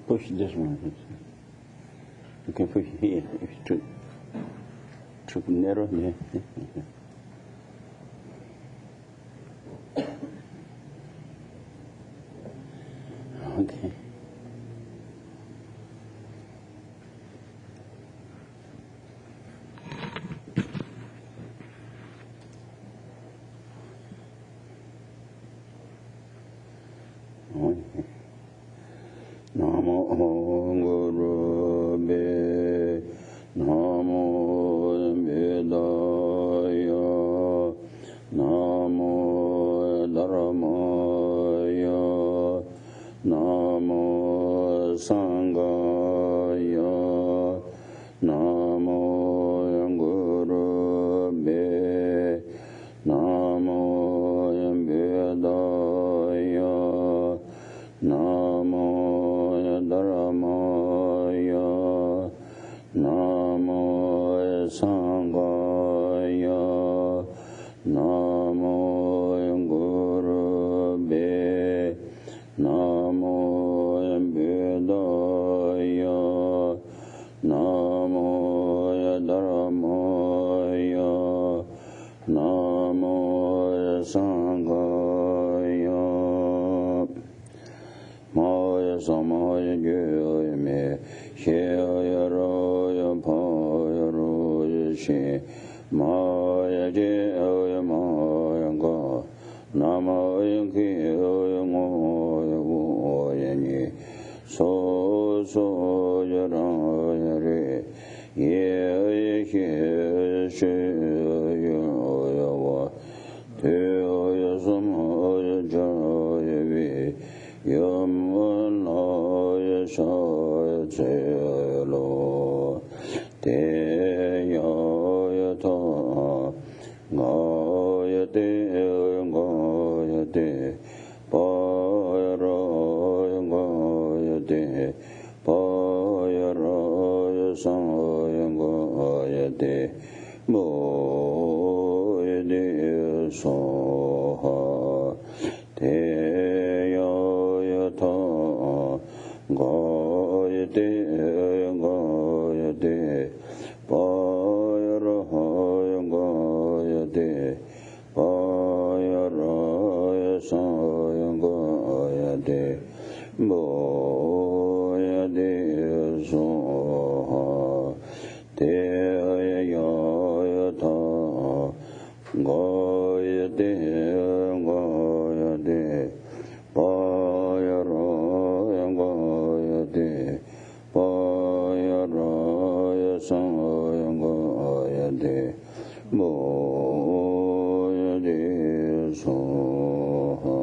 Push this one. You can push here if it's too narrow. Yeah. Okay. Namo Guru Be Namo Vedaya Namo Dharamaya Namo Sangaya Namo Guru Be Namo Vedaya Namo Dharamaya Namo Sangaya Namo Guru Be Namo Vedaya Namo Dharamaya Namo Sangaya Maya Samaya Gyoya Me Shaya Roya Paya Roya She Maya Jaya Maya Ga Namaya Kya Moya Voya Ni So So Yaraya Re Ye Ye She Ya Wa Te Ya Samaya Jaya Vi Yamanaya Shaya Tselo Te Yaya Ta Gaya Te Gaya Te Paya Raya Gaya Te Paya Raya Saya Gaya Te Moya De Soha Te Gayate Gayate Payarahaya Gayate Payaraya Saya Gayate Boyade Soha Te Ayayata Gayate Gayate Payaraya Gayate Payaraya Saya Gayate Boyade Soha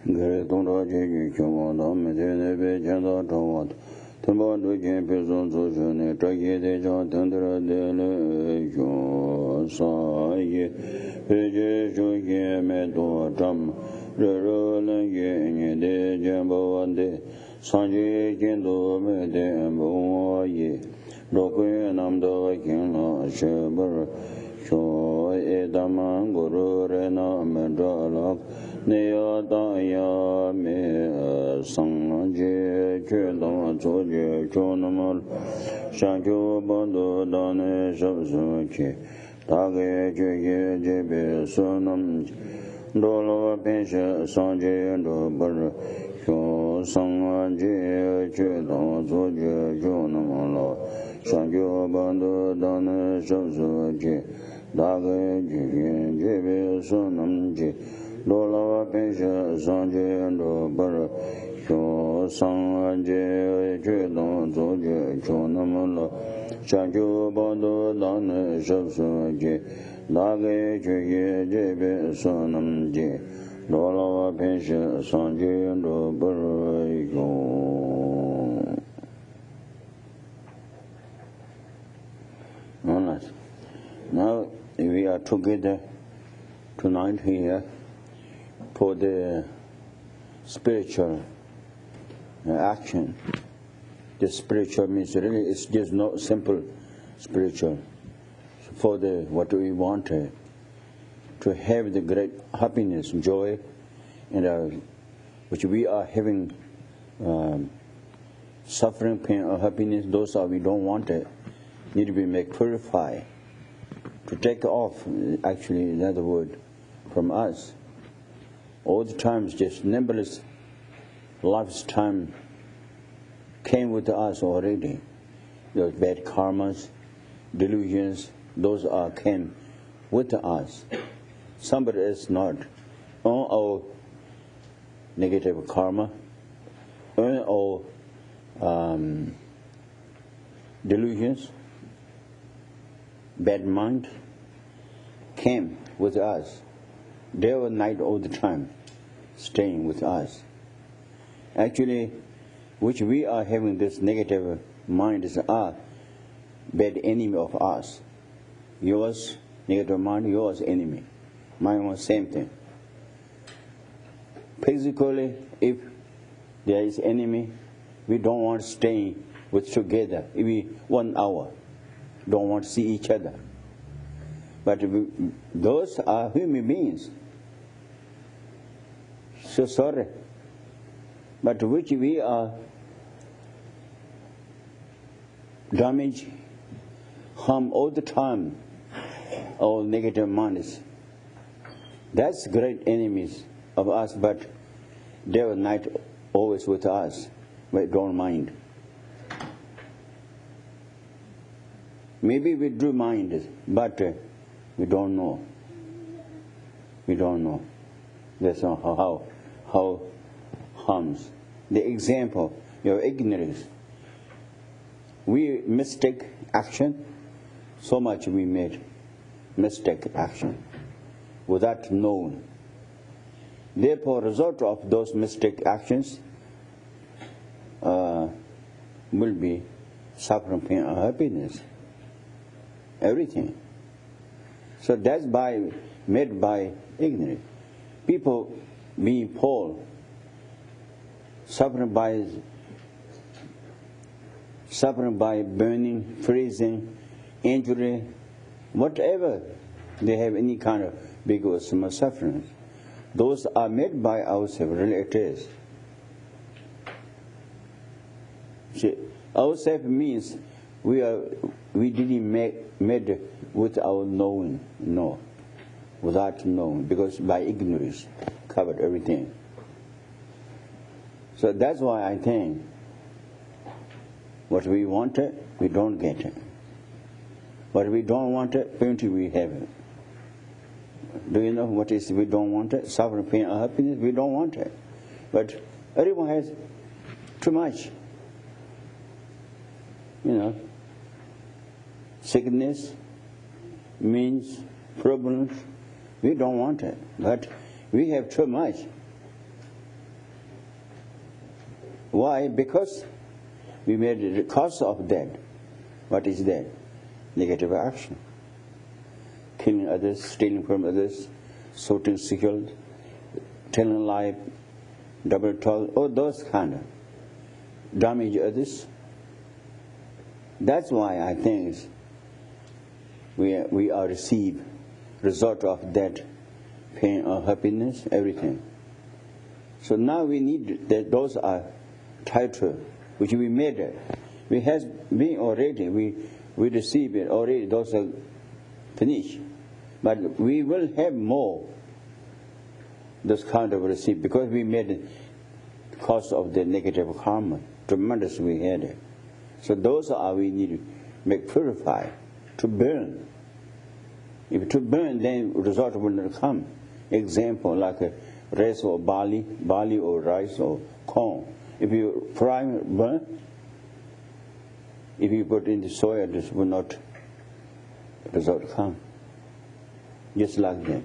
Gare Dondra Ji Kyoma Dam Nebe Janda Tawat. Tamba Dukin Pizon Zojane, Taki de Jan Tendra de Le Saye, Peje Joye Medo Dram, Ruralenge de Jambawande, Sanje Kendo Mede Mboye, Dokwe Namda Kina Shebar, Sho Edaman Guru Rena Medalak, Nea Daya Me Sanje Kedon Zoje Chonamal, Shanjo Bando Dane Shabsuki, Tage Jege Jebe Sonam, Dolo Pensha Sanje Dobar, Sho Sanje Kedon Zoje Chonamal, Shanjo Bando Dane Shabsuki, Tage Jege Jebe Sonam, Dola Pensha Sanje Dobar, Sho Sanje Kedon Zoje Chonamala, Shanjo Bando Dane Shabsuki, Dage Jege Jebe Sonamji, Dola Pensha Sanje Dobar. Now we are together tonight here for the spiritual action. The spiritual means really it's just not simple spiritual. For the what we want to have the great happiness, joy, and which we are having suffering, pain, or happiness. Those are we don't want it. Need to be made purify. To take off, actually, another word from us. All the times, just numberless lifetime came with us already. Those bad karmas, delusions, those are came with us. Somebody is not on our negative karma, on our delusions, bad mind came with us. Day or night all the time, staying with us. Actually, which we are having this negative mind is our bad enemy of us. Yours, negative mind, yours enemy. Mine was same thing. Physically, if there is enemy, we don't want to stay with together. Maybe 1 hour, don't want to see each other. But those are human beings. So sorry. But which we are damage, harm all the time, all negative minds. That's great enemies of us, but day or night always with us. We don't mind. Maybe we do mind it, but we don't know. We don't know. That's how harms. The example, your ignorance. We mistake action, so much we made mistake action without knowing. Therefore, result of those mistake actions will be suffering, pain, and happiness. Everything. So that's made by ignorance. People being poor, suffering by burning, freezing, injury, whatever they have any kind of big or small suffering. Those are made by ourselves, really it is. See, ourselves means we didn't made with our knowing, no, without knowing, because by ignorance covered everything. So that's why I think what we wanted, we don't get it. What we don't want it, plenty we have it. Do you know what is we don't want it? Suffering, pain, or happiness, we don't want it. But everyone has too much. You know, sickness means problems. We don't want it, but we have too much. Why? Because we made the cause of that. What is that? Negative action. Killing others, stealing from others, shooting sickles, telling lie, double talk, all those kind of damage others. That's why I think we are receive result of that pain or happiness, everything. So now we need that those are title which we made it. We has been already, we receive it already, those are finished. But we will have more this kind of receive because we made it cause of the negative karma. Tremendous we had it. So those are we need to make purify, to burn. If to burn, then result will not come. Example like a rice or barley or rice or corn. If you fry burn, if you put in the soil, this will not result come. Just like that.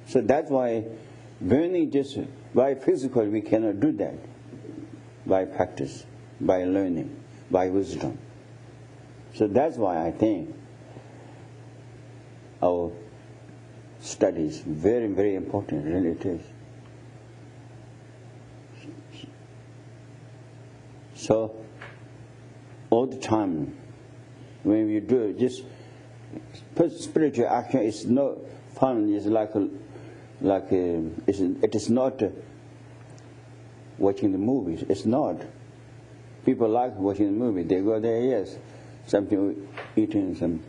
So that's why burning just by physical we cannot do that. By practice, by learning, by wisdom. So that's why I think our study is very, very important, really it is. So all the time when we do it, just spiritual action is not fun. It's it is not watching the movies. It's not. People like watching the movie. They go there, yes, something eating some.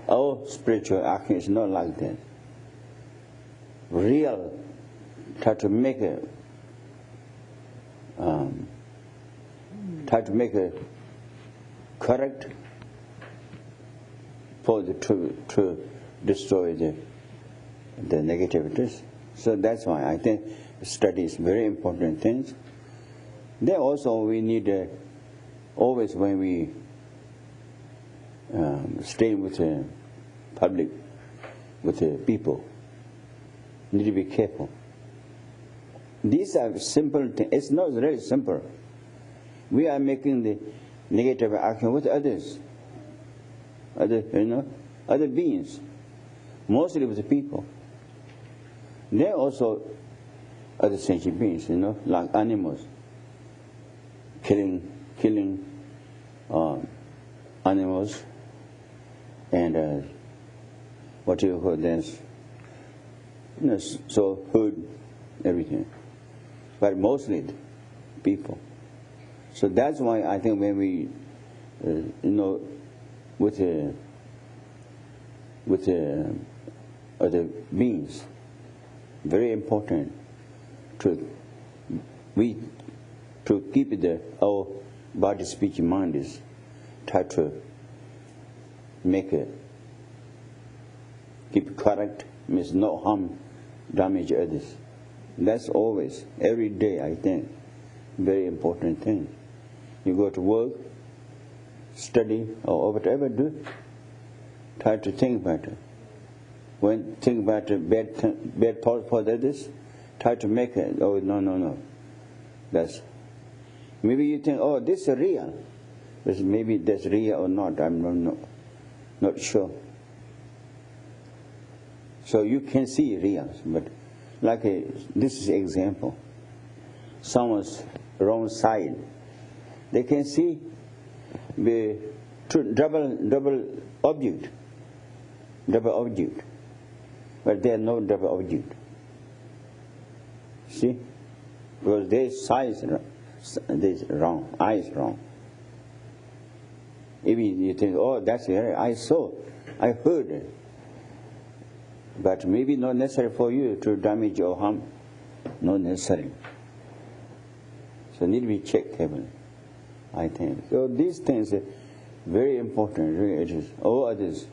Our spiritual action is not like that. Real, try to make a correct for to destroy the negativities. So that's why I think study is very important things. Then also we need always when we stay with the public, with the people, need to be careful. These are simple things. It's not really simple. We are making the negative action with others, other beings, mostly with the people. They're also other sentient beings, like animals, killing animals, and what you call this, so food, everything, but mostly people. So that's why I think when we, with other beings, very important to keep our body, speech, mind is try to make it keep correct, means no harm, damage others. That's always, every day, I think, very important thing. You go to work, study, or whatever do, try to think better. When think about bad thoughts for others, try to make it. Oh no. That's maybe you think, oh, this is real. But maybe that's real or not. I'm not sure. So you can see real, but like this is example. Someone's wrong side. They can see the double object, but there are no double object. See, because their size is wrong, eye is wrong. Maybe you think, oh, that's right. I saw, I heard it. But maybe not necessary for you to damage or harm. Not necessary. So need to be checked carefully, I think. So these things are very important, really it is. All others,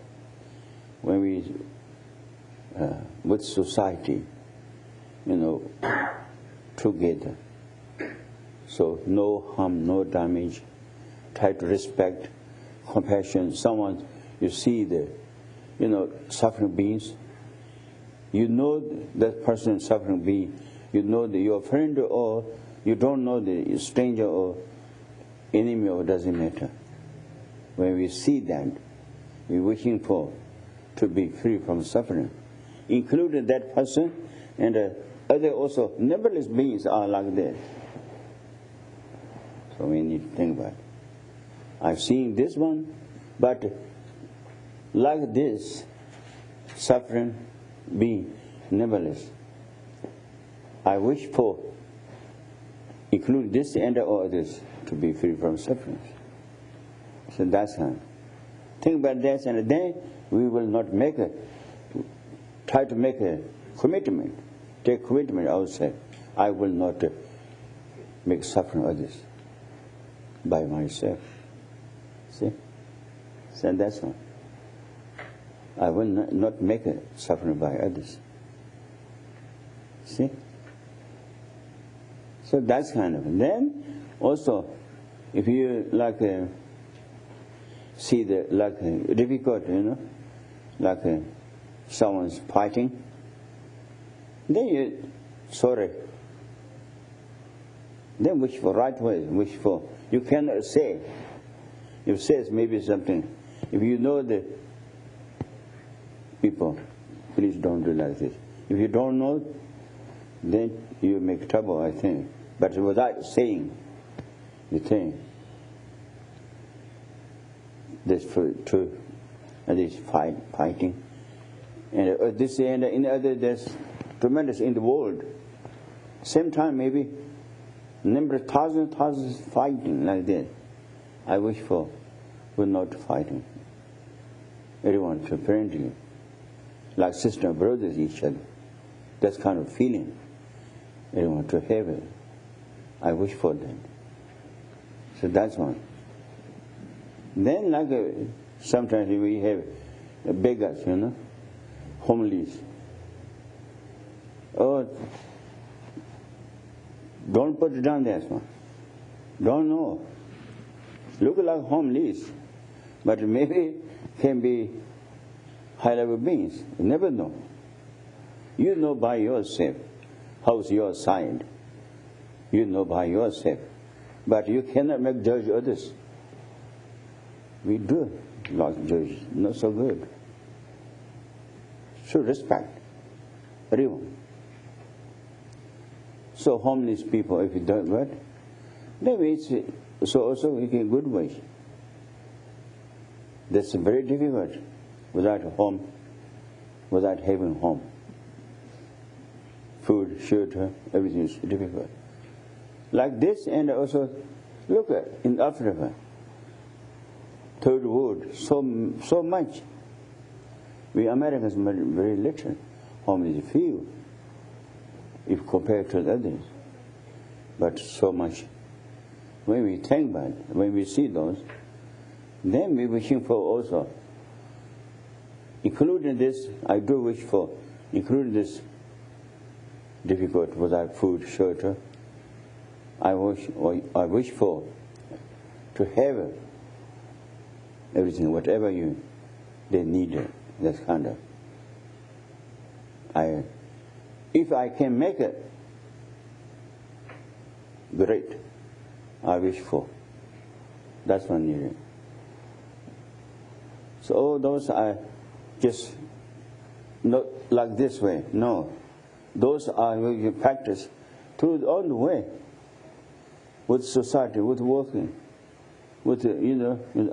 when we, with society, together. So no harm, no damage. Try to respect, compassion. Someone, you see the, suffering beings. You know that person suffering being You know your friend or you don't know the stranger or enemy, or doesn't matter. When we see that, we're wishing for to be free from suffering, including that person and other also numberless beings are like that. So we need to think about it. I've seen this one, but like this, suffering being numberless. I wish for, include this and all others, to be free from suffering. So that's how. Think about that, and then we will not try to make a commitment, take commitment ourselves. I will not make suffering others by myself. See? So that's all. I will not make a suffering by others. See? So that's kind of. Then also, if you see the difficult, someone's fighting, then you sorry. Then wish for right way. Wish for. You cannot say. You say maybe something. If you know the people, please don't do like this. If you don't know, then you make trouble, I think. But without saying the thing, this for truth, and this fighting, and this and in other, there's tremendous in the world. Same time, maybe number thousands fighting like that. I wish for, we're not fighting. Everyone so friendly, like sister and brothers each other. That kind of feeling. Everyone to have it. I wish for that. So that's one. Then sometimes we have beggars, homeless. Oh, don't put it down there, one. Don't know. Look like homeless, but maybe can be high-level beings. You never know. You know by yourself how's your side. You know by yourself, but you cannot make judge others. We do like judge, not so good. So respect everyone. So homeless people, if you don't what, then it's so also in good way. That's very difficult without a home, without having home. Food, shelter, everything is difficult. Like this, and also look at in Africa, third world, so much. We Americans very little, home is few, if compared to the others, but so much. When we think about it, when we see those, then we wishing for also, including this, I do wish for, including this difficult without food, shelter, I wish for to have everything, whatever they need. That's kind of. If I can make it, great. I wish for. That's what needed. So all those are just not like this way. No, those are you practice through all the way. With society, with working, with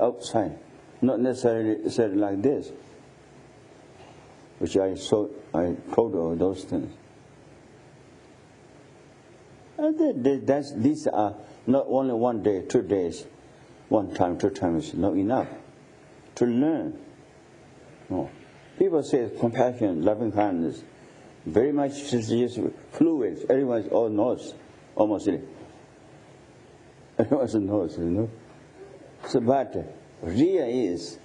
outside, not necessarily like this, which I told all those things. And these are not only 1 day, 2 days, 1 time, 2 times is not enough to learn. No. People say compassion, loving kindness, very much just fluid. Everyone all knows, almost. Everyone knows, So, but real is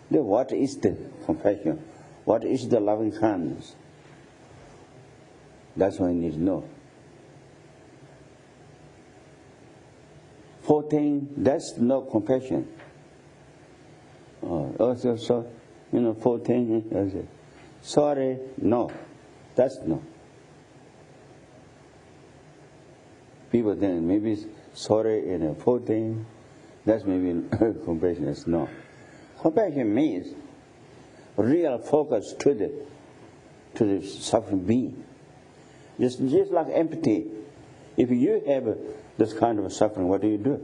what is the compassion? What is the loving kindness? That's what I need to know. 14, that's no compassion. Also, 14, sorry, no, that's no. People think maybe sorry in a poor thing, that's maybe compassion. Is no. Compassion means real focus to the suffering being. Just like empathy. If you have this kind of suffering, what do?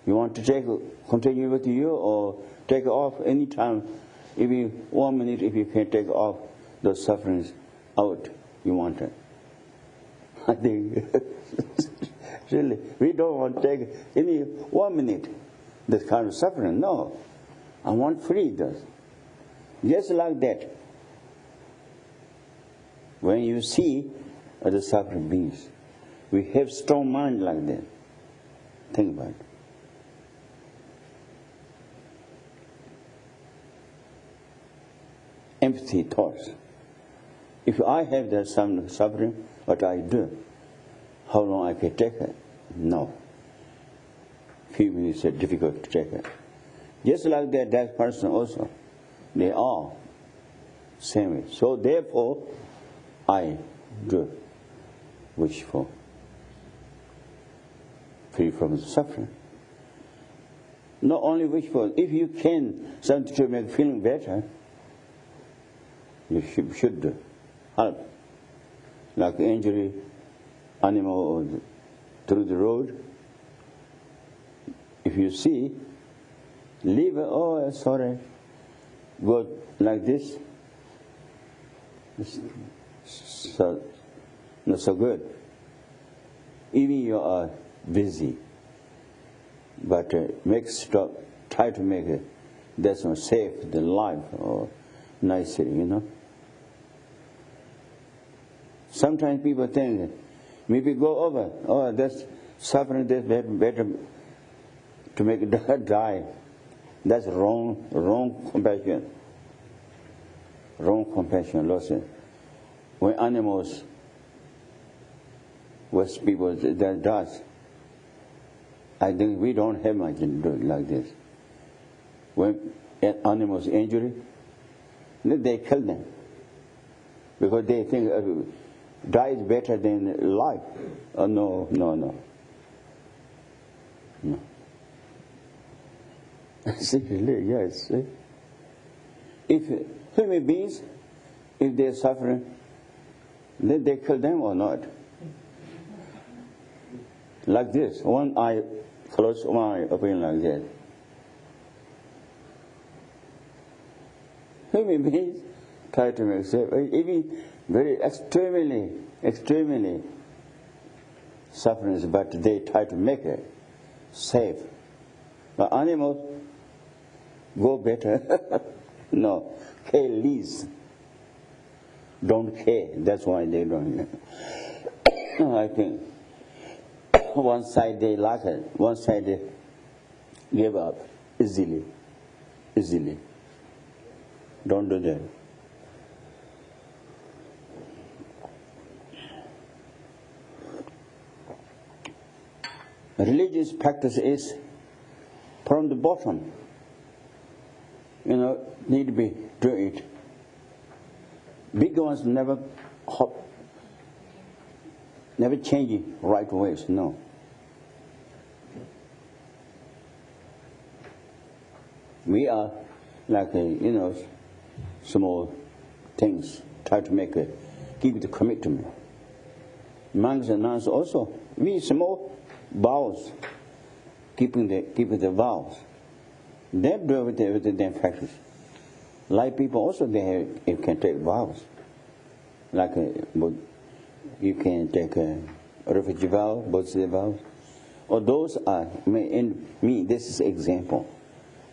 You want to continue with you or take off any time? If you 1 minute, if you can take off those sufferings out, you want it. I think really we don't want to take any 1 minute this kind of suffering. No, I want freedom. Just like that. When you see the suffering beings, we have strong mind like that. Think about it. Empathy thoughts. If I have that some suffering, what I do? How long I can take it? No. Few minutes are difficult to take it. Just like that person also, they are same way. So therefore, I do wish for free from the suffering. Not only wish for, if you can something to make feeling better, you should do. Help. Like injury, animal or through the road. If you see, leave it, oh sorry, go like this. So, not so good. Even you are busy, but try to make it that's not safe, the life or nicer, Sometimes people think maybe go over. Oh, that's suffering. That's better to make it die. That's wrong compassion. Wrong compassion, lost it. When animals, with people that does, I think we don't have much to do like this. When animals injury, they kill them because they think die is better than life. Oh, no. Seriously, yes. If human beings, if they're suffering, then they kill them or not? Like this, one eye close, one eye open like that. Human beings try to make safe, even very extremely suffering, but they try to make it safe. But animals go better. No, care least. Don't care. That's why they don't. I think one side they like it, one side they give up easily. Don't do that. Religious practice is from the bottom. Need to be do it. Big ones never change right ways. No. We are like small things. Try to make it, keep the commitment. Monks and nuns also, we small vows, keeping the vows. They do with their practice. Like people also, they can take vows. Like you can take a refugee vow, Bodhisattva vows. Or those are, in me, this is example.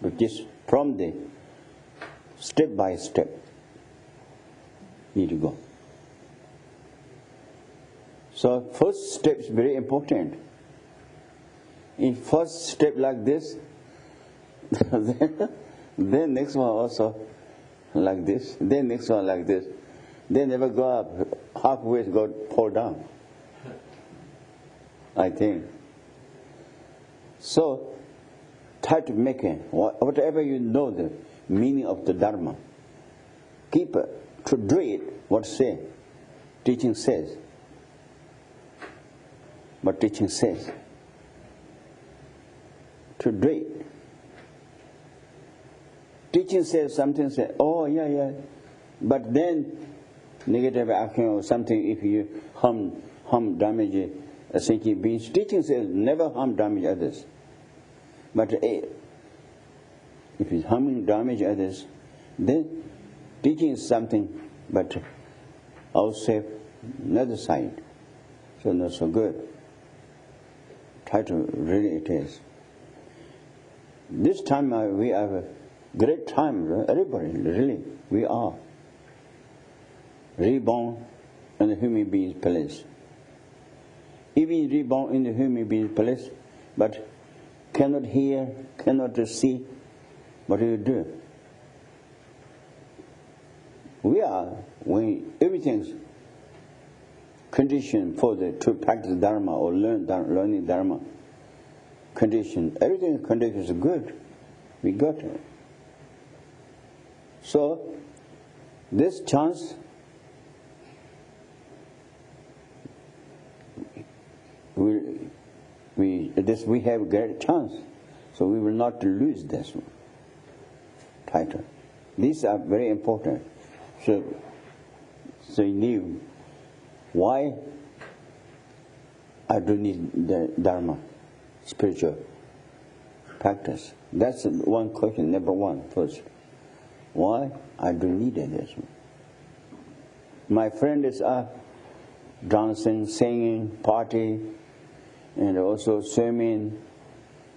But just from the step by step, need to go. So first step is very important. In first step like this, then next one also like this, then next one like this. They never go up, halfway go fall down, I think. So try to make it, whatever you know the meaning of the Dharma, keep it, to do it, what say, teaching says. what teaching says. To do it. Teaching says something, say, oh yeah, but then negative action or something, if you harm, damage a sentient being. Teaching says never harm, damage others. But if it's harming, damage others, then teaching is something, but also another side. So not so good. Try to really it is. This time we have a great time, everybody, really, we are reborn in the human being's place. Even reborn in the human being's place, but cannot hear, cannot see, what do you do? We are, when everything's conditioned for to practice Dharma or learning Dharma, condition, everything condition is good. We got it. So, this chance, we have a great chance, so we will not lose this one. Title. These are very important. So you need why I do need the Dharma, spiritual practice. That's one question, number one, first. Why I do need this one? My friends are dancing, singing, party, and also swimming,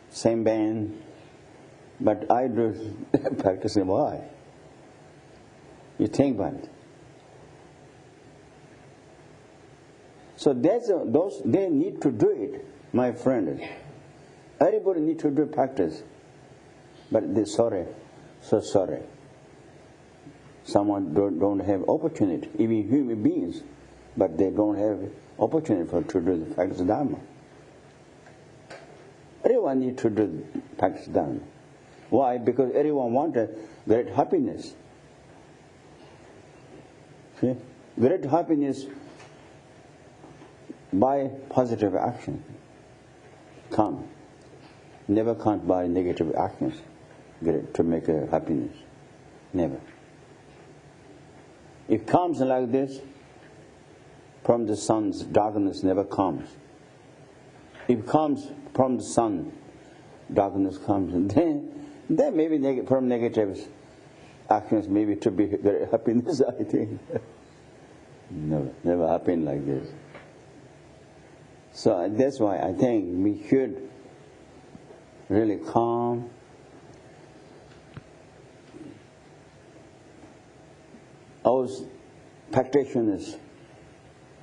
same band. But I do practicing. Why? You think about it. So those they need to do it, my friends. Everybody need to do practice. But they're sorry, so sorry. Someone don't have opportunity, even human beings, but they don't have opportunity to do the practice Dharma. Everyone need to do practice Dharma. Why? Because everyone wants great happiness. See? Great happiness by positive action come. Never come by negative actions to make a happiness. Never. It comes like this, from the sun's darkness never comes. If it comes from the sun, darkness comes. And then maybe from negative actions, maybe to be very happiness, I think. Never happened like this. So that's why I think we should really calm. Our practitioners'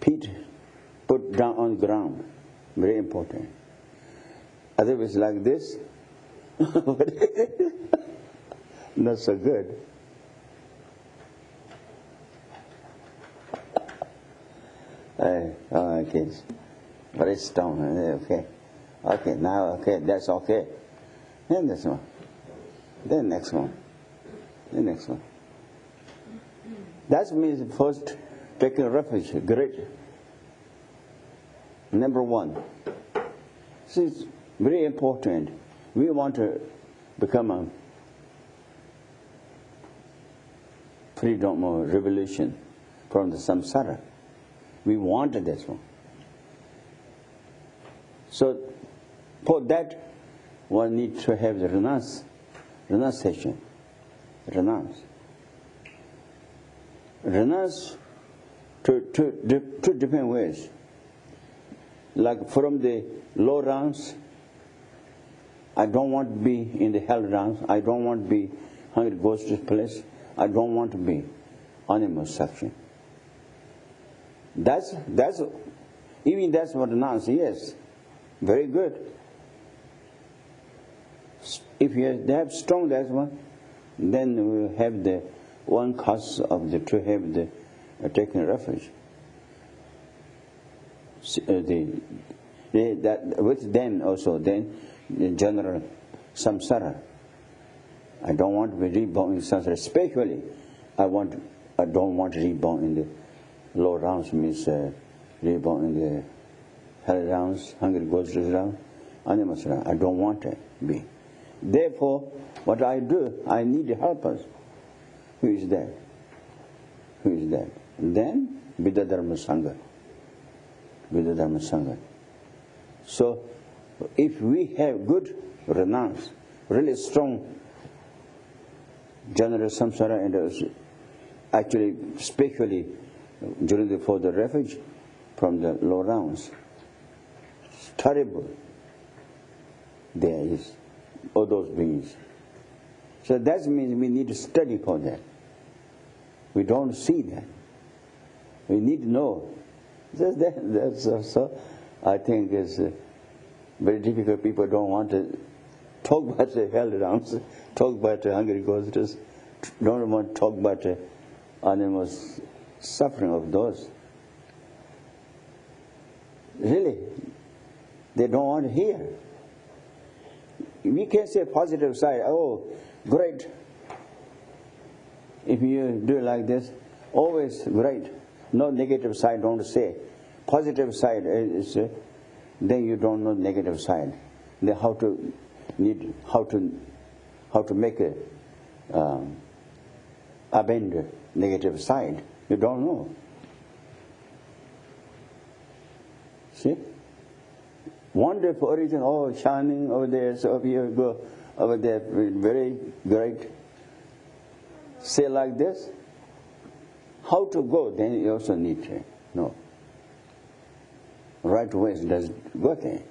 feet put down on the ground, very important. Otherwise, like this, not so good. Okay, very strong. Okay, now that's okay. Then this one, then next one, then next one. That means first taking refuge, great. Number one. This is very important. We want to become a freedom or revolution from the samsara. We wanted this one. So for that, one needs to have the renunciation. Renounce to two different ways. Like from the low rounds, I don't want to be in the hell rounds. I don't want to be hungry ghost place. I don't want to be animal section. That's what renounce. Yes, very good. If they have strong that one, then we have the one cause of the to have the taking refuge. That with them also, then in general samsara. I don't want to be reborn in samsara. Especially, I don't want to reborn in the low rounds, means reborn in the hell rounds, hungry ghosts around, animals around. I don't want to be. Therefore, what I do, I need helpers. Who is that? Who is that? Then, Vidya Dharma Sangha. Vidya Dharma Sangha. So, if we have good renounce, really strong general samsara, and actually, especially for the refuge from the low rounds, it's terrible. There is all those beings. So that means we need to study for that. We don't see that. We need to know. That's also, I think, is very difficult. People don't want to talk about the hell rounds, talk about the hungry ghosts, don't want to talk about the animals' suffering of those. Really, they don't want to hear. We can say positive side, oh, great. If you do it like this, always great. No negative side, don't say. Positive side is, then you don't know negative side. Then how to make a abandon negative side. You don't know. See? Wonderful origin, oh, shining over there, so here go over there, very great. Say like this. How to go, then you also need to know. Right ways does go there.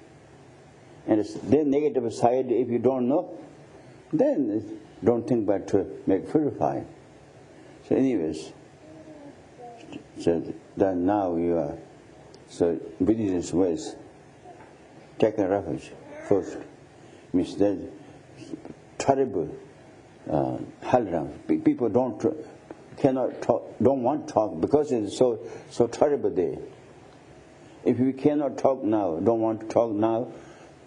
And the negative side, if you don't know, then don't think about to make purify. So anyways, so that now you are, so with these ways, take a refuge first. Means that terrible hell round. People cannot talk, don't want to talk because it's so terrible there. If we cannot talk now, don't want to talk now,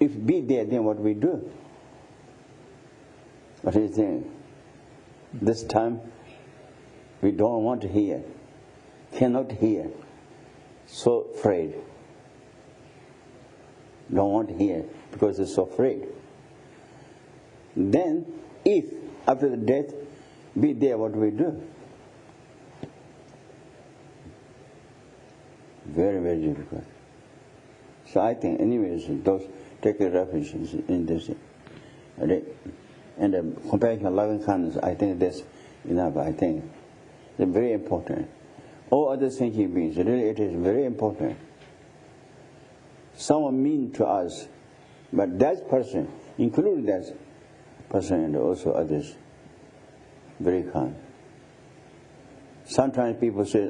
if be there, then what we do? What do you think? This time, we don't want to hear, cannot hear, so afraid. Don't want to hear because they're so afraid. Then, if after the death, be there, what do we do? Very, very difficult. So I think, anyways, those take a refuge in this. And the compassion, loving kindness, I think that's enough, I think. They're very important. All other sentient beings, really it is very important. Someone mean to us, but that person, including that person and also others, very kind. Sometimes people say,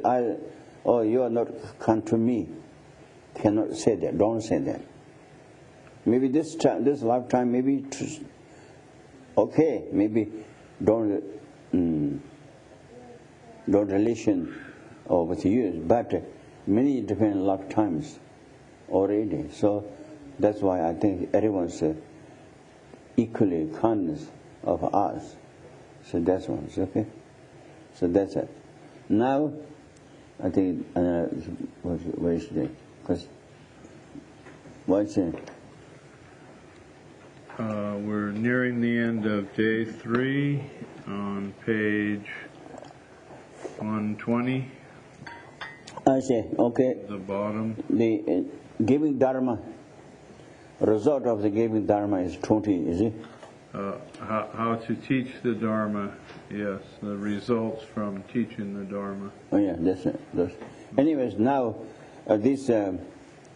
oh, you are not kind to me. Cannot say that, don't say that. Maybe this lifetime, maybe, okay, maybe don't relation with you, but many different lifetimes already. So that's why I think everyone's equally kindness of us. So that's one, okay? So that's it. Now, I think, where is it? Because, what's it? We're nearing the end of day 3 on page 120. I see, okay. The bottom. The giving dharma, result of the giving dharma is 20, is it? How to teach the dharma, yes, the results from teaching the dharma. Oh yeah, that's it. Anyways, now this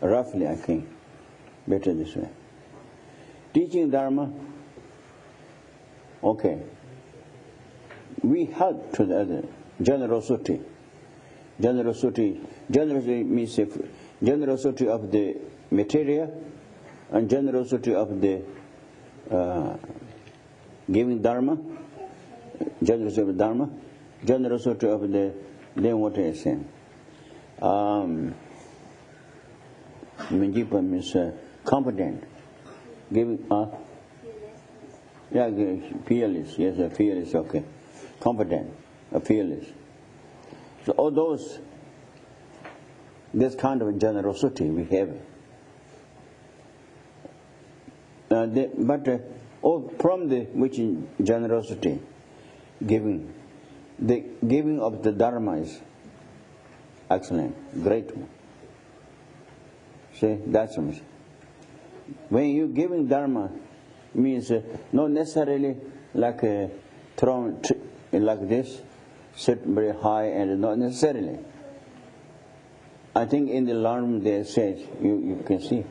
roughly I think better this way. Teaching dharma, okay. We help to the other. Generosity. Generosity means generosity of the material and generosity of the giving dharma, generosity of dharma, generosity of the, then what I say? Means competent. Giving, yeah, fearless, yes, fearless, okay. Competent, fearless. So all those, this kind of generosity we have. from the which generosity, giving, the giving of the Dharma is excellent, great one. See, that's what when you giving Dharma, means not necessarily like a throne like this, sit very high, and not necessarily. I think in the Lam Rim they says, you can see,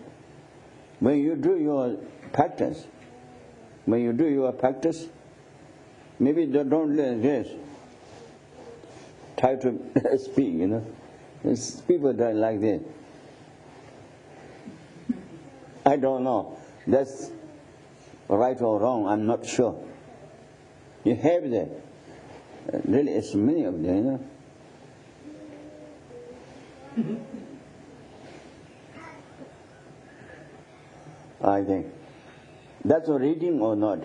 when you do your practice, maybe they don't learn this. Try to speak, People don't like this. I don't know. That's right or wrong, I'm not sure. You have that. Really, it's many of them, I think. That's a reading or not?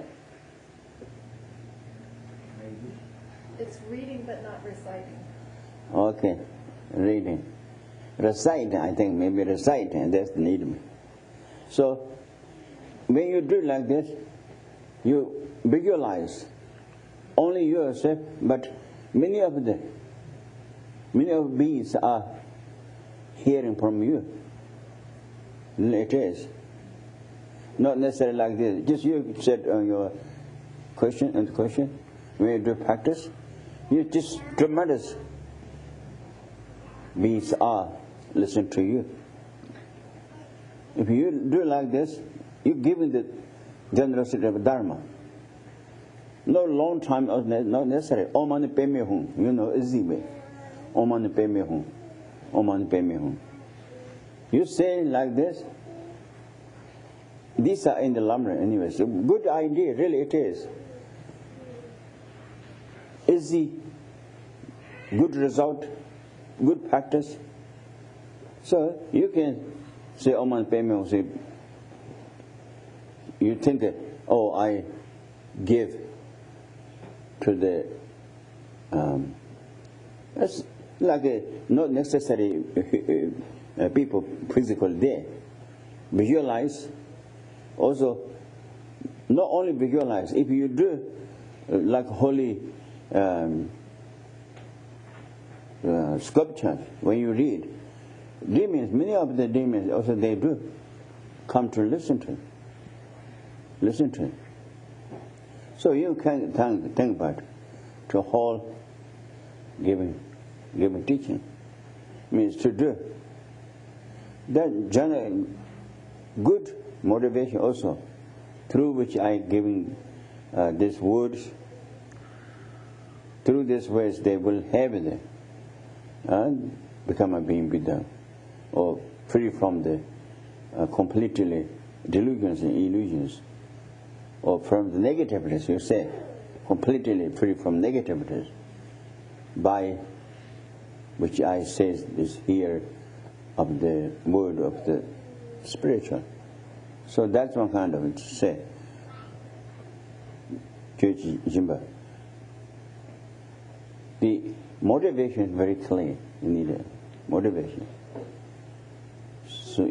It's reading but not reciting. Okay, reading. Recite, I think, maybe recite, and that's the need. So, when you do like this, you visualize only yourself, but many of beings are hearing from you. It is. Not necessarily like this. Just you said on your question, when you do practice, you just tremendous beings are listening to you. If you do like this, you're giving the generosity of Dharma. No long time, not necessary. Om mani padme hum. Easy way. Om mani padme hum. Om mani padme hum. You say like this. These are in the Lam Rim anyway. So good idea, really it is. Easy, good result, good practice. So you can say Om mani padme hum. Say, you think that, I give to the that's like not necessary people physically there. Visualize. Also, not only visualize. If you do like holy sculptures, when you read, demons, many of the demons also they do come to listen to it. So you can think about to whole giving teaching means to do that general good motivation also, through which I giving these words. Through these words they will have it and become a being with them, or free from the completely delusions and illusions, or from the negativeness, you say, completely free from negativeness, by which I say is here of the word of the spiritual. So that's one kind of it to say. The motivation is very clear. You need a motivation. So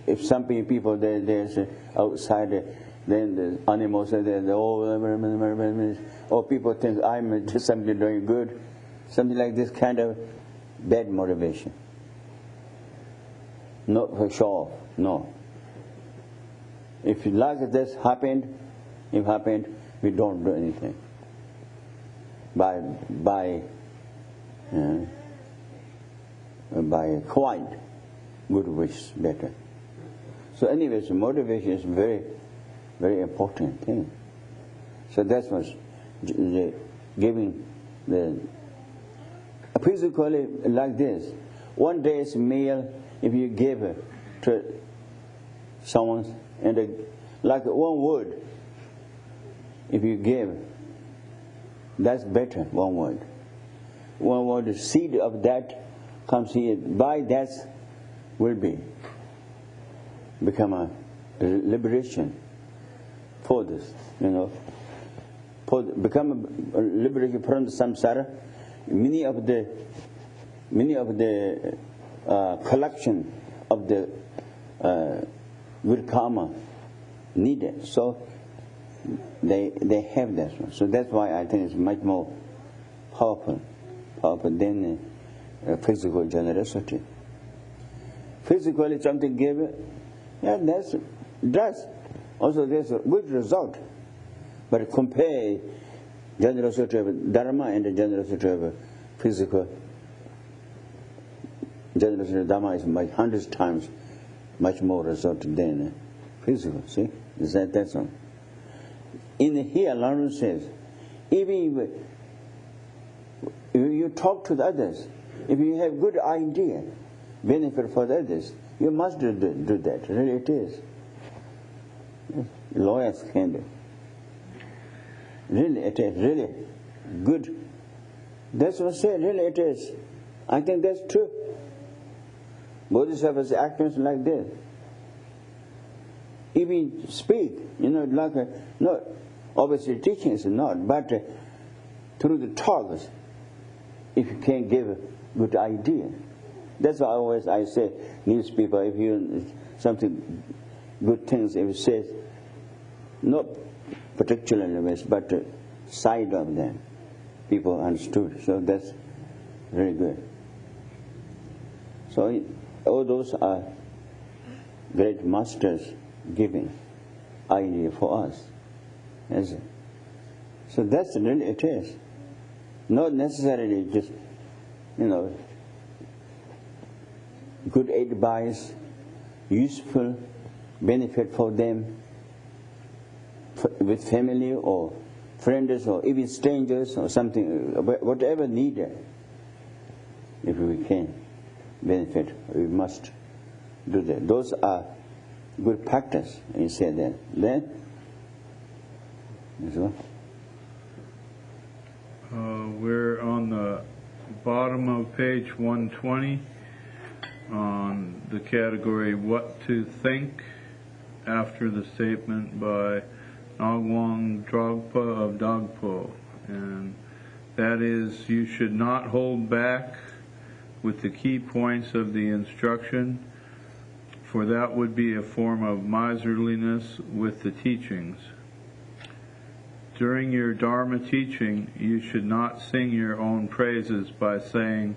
if some people there's outside, then the animals are there, or people think I'm just something doing good, something like this kind of bad motivation. Not for show off, no. If like this happened, we don't do anything. By quiet, good wish better. So anyways, motivation is very, very important thing. So that's what's giving the physically like this. One day's meal, if you give to someone, and like one word, if you give, that's better, one word. One word, the seed of that comes here. By that will become a liberation for this, become a liberation from the samsara. Many of the collection of the good karma needed. So they have that one. So that's why I think it's much more powerful than physical generosity. Physically something given, yeah, that's also there's a good result. But compare generosity of dharma and the generosity of physical. Generosity of dharma is 100 times much more result than physical. See, that's all. In here, Lam Rim says, even if you talk to the others, if you have good idea, benefit for the others, you must do that. Really, it is. Lawyers can do. Really, it is really good. That's what I say. Really, it is. I think that's true. Bodhisattvas actions like this. Even speak, like no, obviously teaching is not, but through the talks, if you can give a good idea. That's why always I say, newspaper, if you something good things, if it says, not particularly, but side of them, people understood. So that's very good. So all those are great masters giving idea for us. Yes. So that's really it is. Not necessarily just, good advice, useful, benefit for them, with family or friends or even strangers or something, whatever needed. If we can benefit, we must do that. Those are good practice, you say that. Then, we're on the bottom of page 120 on the category What to Think after the statement by Ngawang Drogpa of Dogpo. And that is, you should not hold back with the key points of the instruction, for that would be a form of miserliness with the teachings. During your Dharma teaching, you should not sing your own praises by saying,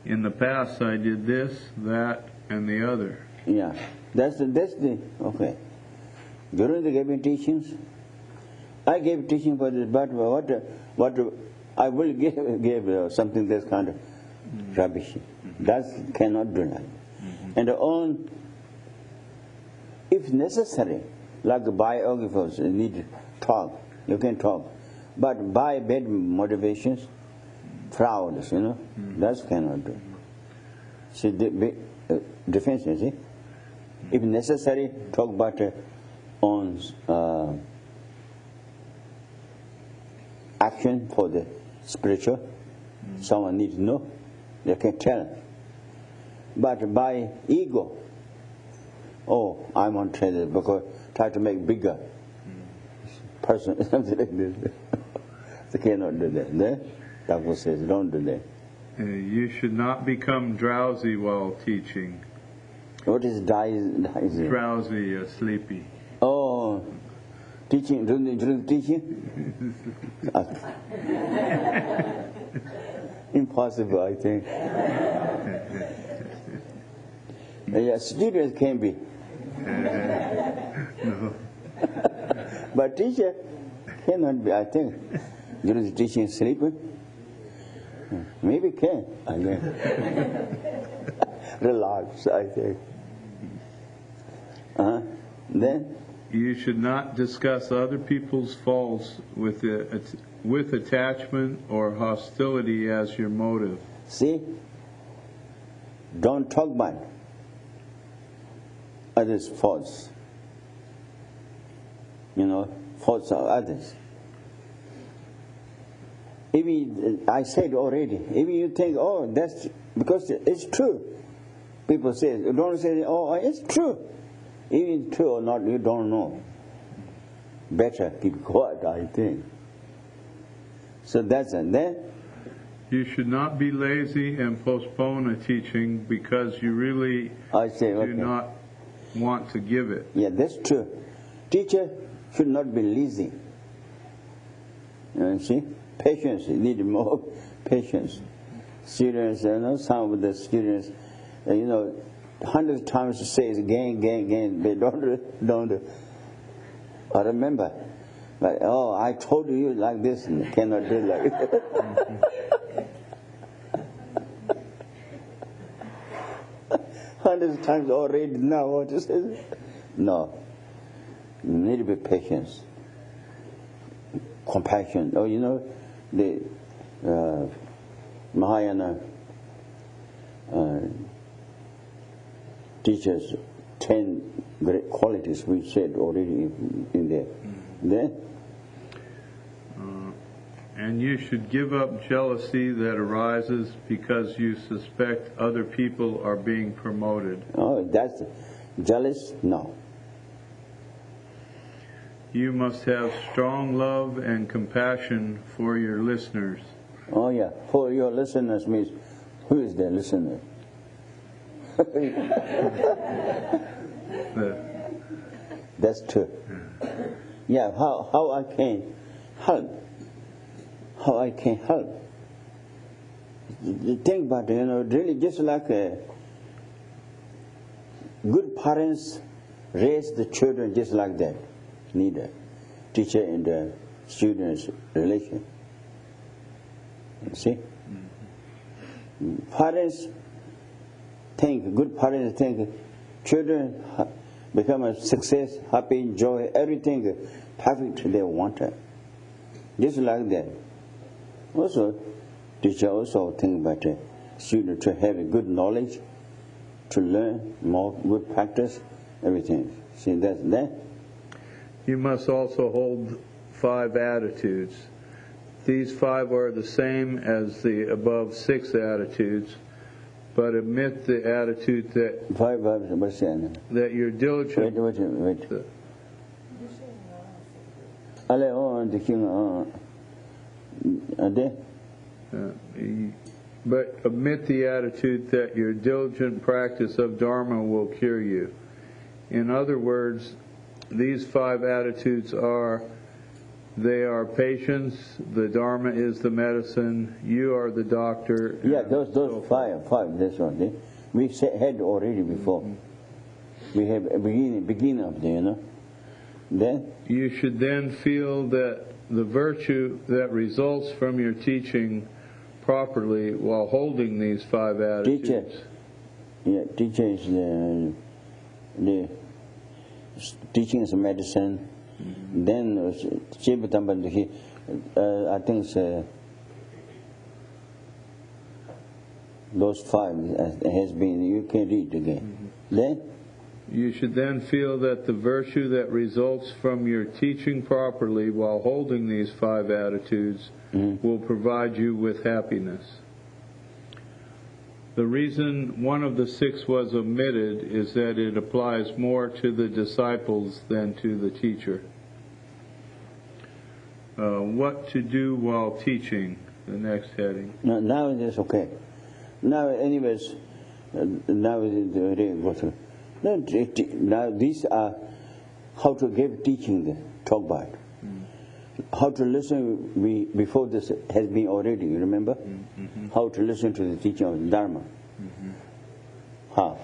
in the past I did this, that, and the other. Yeah, that's the okay. During the giving teachings, I gave teaching for this, but what I will give something that's kind of rubbish. That cannot do that. And if necessary, like biographers need talk, you can talk. But by bad motivations, frauds, that cannot do. See the difference, you see? If necessary, talk about on action for the spiritual. Someone needs to know, they can tell. But by ego, I want to try this because try to make bigger person, something like this. They cannot do that. The doctor says, don't do that. You should not become drowsy while teaching. What is drowsy? Drowsy, sleepy. Oh, teaching, during teaching? Impossible, I think. Yeah, students can be. No. But teacher cannot be, I think. During the teaching sleeping? Maybe can, I think. Relax, I think. Then? You should not discuss other people's faults with attachment or hostility as your motive. See? Don't talk about others' faults. Faults of others. If I said already, if you think, that's because it's true. People say, don't say, it's true. Even true or not, you don't know. Better keep quiet, I think. So that's it. Then you should not be lazy and postpone a teaching because you really do not want to give it. Yeah, that's true. Teacher should not be lazy. See, patience, need more patience. Students, some of the students, 100 times say it again, they don't. I remember, but I told you like this, and cannot do like that. 100 times already now. What is it? No, you need to be patience, compassion. The Mahayana teaches 10 great qualities we said already in there. Then, and you should give up jealousy that arises because you suspect other people are being promoted. Oh, that's jealous? No. You must have strong love and compassion for your listeners. Oh yeah, for your listeners means who is the listener? That's true. Yeah, how I can help? How I can help? Think about it, really just like good parents raise the children just like that. Need a teacher and the students relation. See? Parents think, good parents think children become a success, happy, joy, everything perfect they want. Just like that. Also, teacher also think about student to have a good knowledge, to learn more good practice, everything. See, that's that. You must also hold 5 attitudes. These 5 are the same as the above 6 attitudes, but omit the attitude that you're diligent. Wait. But omit the attitude that your diligent practice of Dharma will cure you. In other words, these 5 attitudes are: they are patience, the Dharma is the medicine, you are the doctor. Yeah, those 5, that's one. We had already before. We have a beginning of the, Then you should then feel that the virtue that results from your teaching properly while holding these 5 attitudes. Teacher is the teaching is medicine. Then I think those 5 has been, you can read again. Then you should then feel that the virtue that results from your teaching properly while holding these 5 attitudes will provide you with happiness. The reason one of the 6 was omitted is that it applies more to the disciples than to the teacher. What to do while teaching, the next heading. Now it is okay. Now anyways, now it is already go through. Now these are how to give teaching, talk about. How to listen, before this has been already, you remember? How to listen to the teaching of Dharma. How?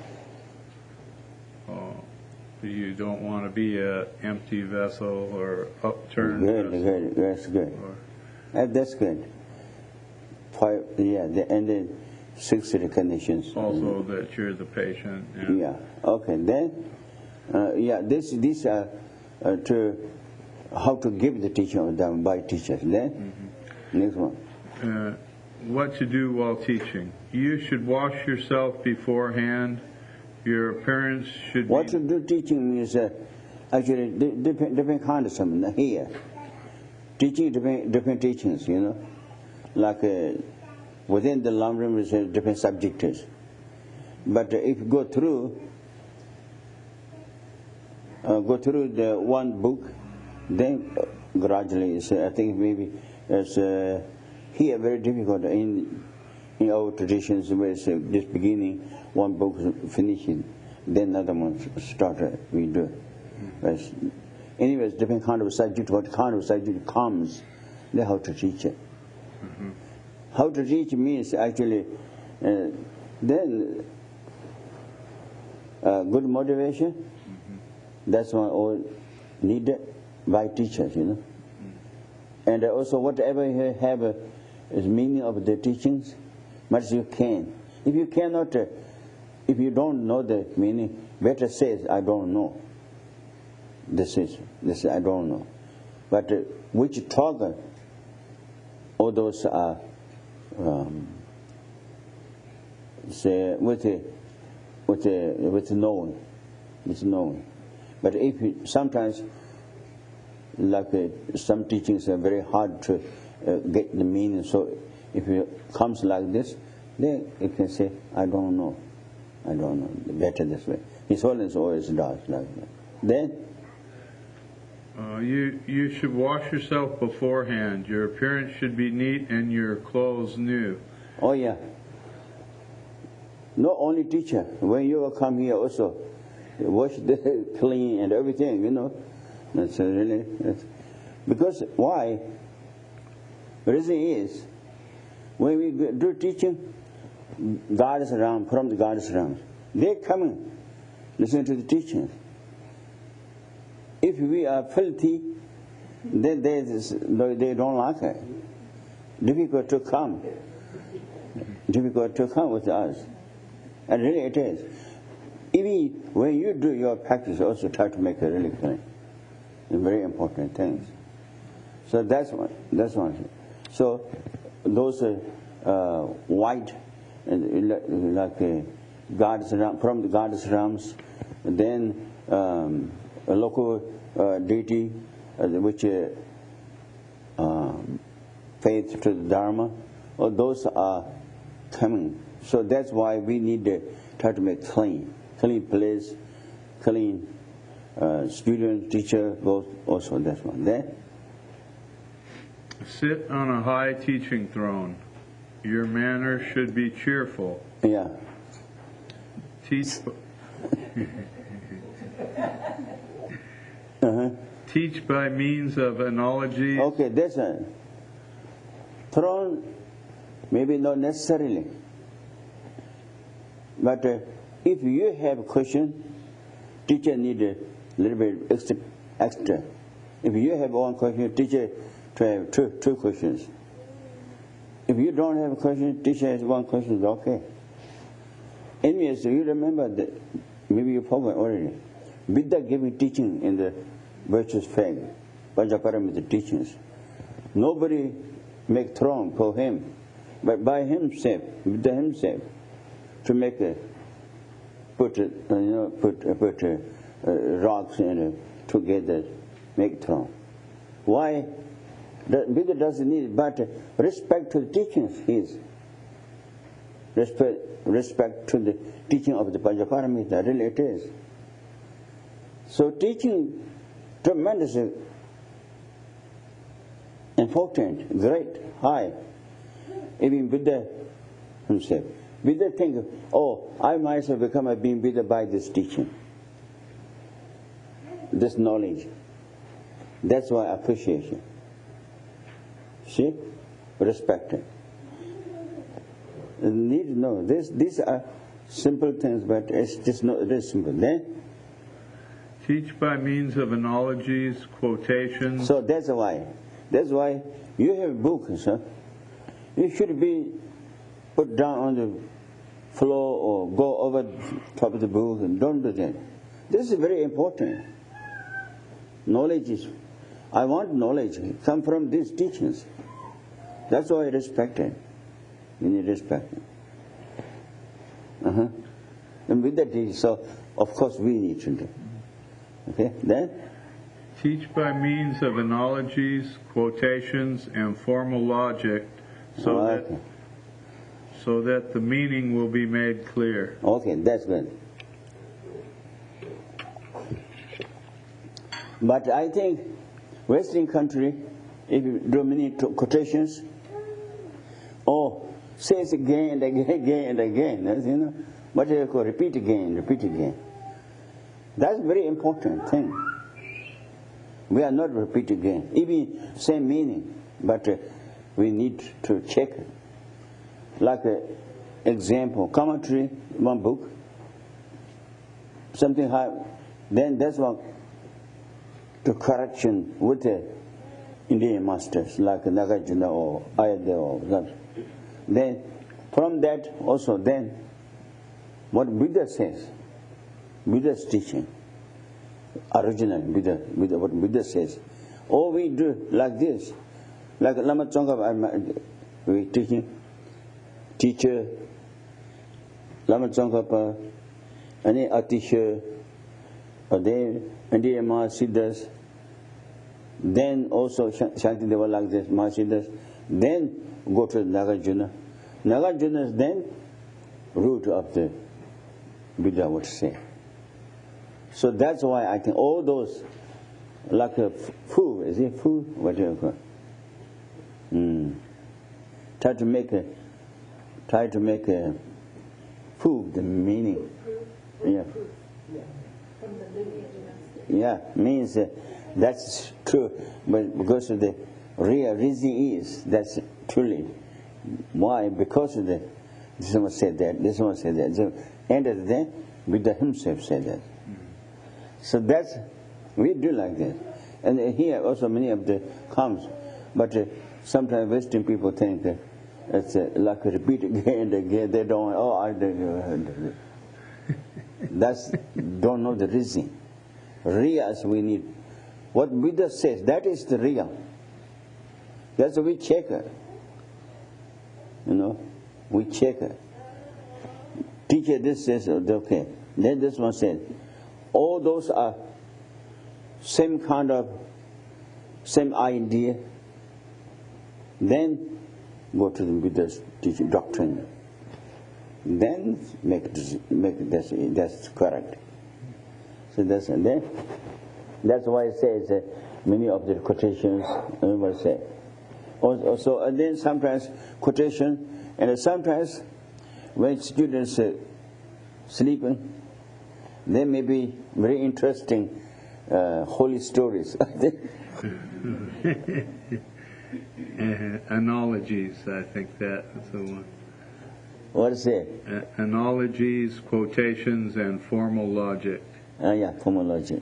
You don't want to be an empty vessel or upturned vessel. Good, that's good. That's good. 5, and then 6 recognitions. Also that you're the patient. Yeah. Okay. Then, these are to how to give the teaching of Dharma by teachers. Then, next one. What to do while teaching? You should wash yourself beforehand. Your appearance should What to do teaching means actually different kind of something here. Teaching different teachings, like within the Lam Rim is different subjects. But if you go through the one book, then gradually, I think maybe it's here very difficult in our traditions where it's just beginning, one book finishing, then another one started, we do. But anyways, different kind of subject, what kind of subject comes, they how to teach it. How to teach means actually, then good motivation, that's one all needed by teachers, you know. And also whatever you have is meaning of the teachings, much as you can. If you cannot, if you don't know the meaning, better say, I don't know. This I don't know. But which talk, all those are, say, with known. It's known. But if you, sometimes, like some teachings are very hard to get the meaning, so if it comes like this, then you can say, I don't know. I don't know. Better this way. His Holiness always does like that. Then? You should wash yourself beforehand. Your appearance should be neat and your clothes new. Oh yeah. Not only teacher. When you come here also, wash the clean and everything, you know. That's really, because why? The reason is, when we do teaching, God is around, from the God is around. They come listen to the teaching. If we are filthy, then they don't like it. Difficult to come with us. And really it is. Even when you do your practice, also try to make it really clean. Very important things. So that's one thing. So those white, like goddess from the goddess realms, then a local deity, which faith to the Dharma, all those are coming. So that's why we need to try to make clean place, clean student, teacher, both. Also that's one. Then sit on a high teaching throne. Your manner should be cheerful. Yeah. Teach Teach by means of analogies. Okay, that's a throne, maybe not necessarily. But if you have a question, teacher need a little bit extra. If you have one question, teacher to have two questions. If you don't have a question, teacher has one question, okay. Anyways, you remember that, maybe you forgot already. Buddha giving teaching in the virtuous fact, Panchaparamita teachings. Nobody make throne for him, but by himself, Buddha himself, to make put rocks and together, make throne. Why? Buddha doesn't need it, but respect to the teachings is respect to the teaching of the Panchaparamita. Really, it is. So teaching tremendously important, great, high. Even Buddha himself. Buddha think, oh, I myself become a being Buddha by this teaching, this knowledge. That's why appreciation. See? Respect it. Need to know. These are simple things, but it's just not very simple. Then? Teach by means of analogies, quotations. So that's why you have books, huh? You should be put down on the floor or go over top of the book, and don't do that. This is very important. Knowledge is, I want knowledge come from these teachings. That's why I respect it. You need respect it. And with that, so of course we need to do. Okay, then? Teach by means of analogies, quotations, and formal logic, so that the meaning will be made clear. Okay, that's good. But I think Western country, if you do many quotations, say it again and again and again, you know. What do you call repeat again. That's a very important thing. We are not repeating again. Even same meaning, but we need to check. Like example, commentary, one book, something high, then that's one to correction with the Indian masters like Nagarjuna or Ayodhya or that. Then from that also then what Buddha says, Buddha's teaching, original Buddha, what Buddha says. Or we do like this, like Lama Tsongkhapa, we teacher, Lama Tsongkhapa, any teacher, or then Indian Mahasiddhas, then also Shantideva like this, Mahasiddhas, then go to Nagarjuna. Nagarjuna is then root of the Buddha would say. So that's why I think all those, like a fu, is it fu? What do you call it? Try to make a fu, the meaning. Yeah. From the lineage. Yeah, means that's true, but because of the real reason is that's truly. Why? Because of the this one said that, this one said that. So end of the day, Buddha himself said that. So that's we do like that, and here also many of the comes, but sometimes Western people think it's like a repeat again and again. They don't. Oh, I don't. That's don't know the reason. Real we need. What Buddha says, that is the real. That's what we check. We check. Teacher this says, okay. Then this one says, all those are same kind of, same idea. Then go to the Buddha's teaching doctrine. Then make that's correct. So that's why it says many of the quotations. Everybody say. Also, and then sometimes quotation, and sometimes when students sleeping, there may be very interesting holy stories. Analogies, I think that's the one. What is it? Analogies, quotations, and formal logic. Yeah, formal logic.